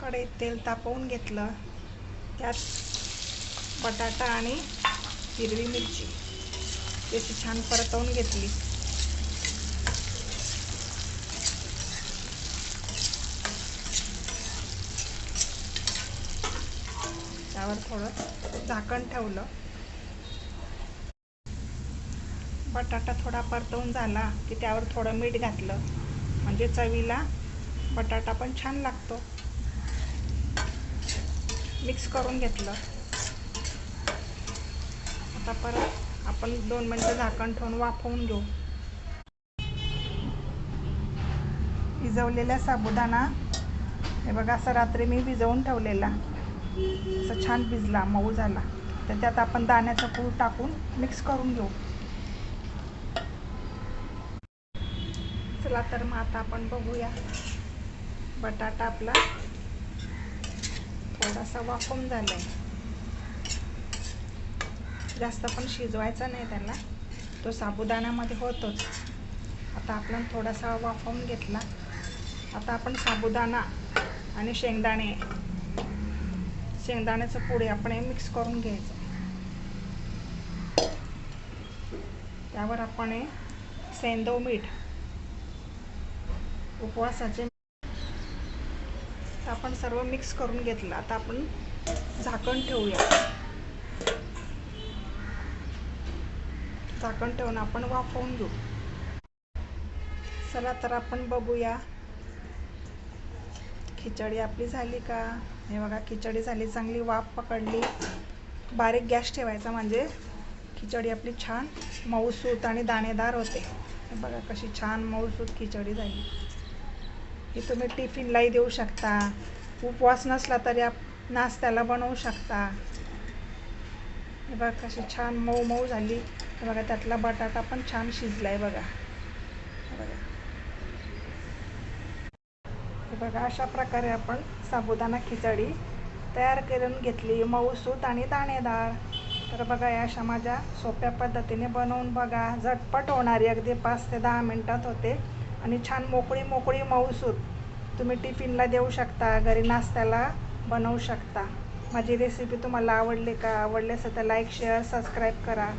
कढईत तेल तापवून घेतलं, त्यात बटाटा आणि हिरवी मिरची त्याची छान परतवून घेतली. त्यावर थोडं झाकण ठेवलं. बटाटा थोडा परतवून झाला की त्यावर थोडं मीठ घातलं, म्हणजे चवीला बटाटा पण छान लागतो. मिक्स करून घेतलं. आता परत आपण 2 मिनिटं झाकण ठेवून वाफवून घेऊ. भिजवलेला साबुदाणा हे बघा, असं रात्री मी भिजवून ठेवलेला, असं छान भिजला, मऊ झाला. तर त्यात आपण दाण्याचं कूट टाकून मिक्स करून घेऊ. चला तर मग आता आपण बघूया. बटाटा आपला थोडासा वाफवून झालाय, जास्त पण शिजवायचा नाही त्याला, तो साबुदाण्यामध्ये होतोच. आता आपण थोडासा वाफवून घेतला. आता आपण साबुदाणा आणि शेंगदाण्याचं पुढे आपण हे मिक्स करून घ्यायचं. त्यावर आपण हे सेंधव मीठ, उपवासाचे, आपण सर्व मिक्स करून घेतलं. आता आपण झाकण ठेवूया. झाकण ठेवून आपण वाफवून घेऊ. चला तर आपण बघूया खिचडी आपली झाली का. हे बघा, खिचडी झाली, चांगली वाफ पकडली. बारीक गॅस ठेवायचा, म्हणजे खिचडी आपली छान मऊसूत आणि दाणेदार होते. हे बघा कशी छान मऊसूत खिचडी झाली. ही तुम्ही टिफिनलाही देऊ शकता, उपवास नसला तरी नाश्त्याला बनवू शकता. हे बघा कशी छान मऊ मऊ झाली. हे बघा, त्यातला बटाटा पण छान शिजलाय बघा. हे बघा, अशा प्रकारे आपण साबुदाणा खिचडी तयार करून घेतली, मऊसूत आणि दाणेदार. तर बघा, या अशा माझ्या सोप्या पद्धतीने बनवून बघा. झटपट होणारी, अगदी 5 ते 10 मिनिटात होते आणि छान मोकळी मोकळी मऊसूत. तुम्ही टिफिनला देऊ शकता, घरी नाश्त्याला बनवू शकता. माझी रेसिपी तुम्हाला आवडली का? आवडली असेल तर लाईक, शेअर, सबस्क्राईब करा.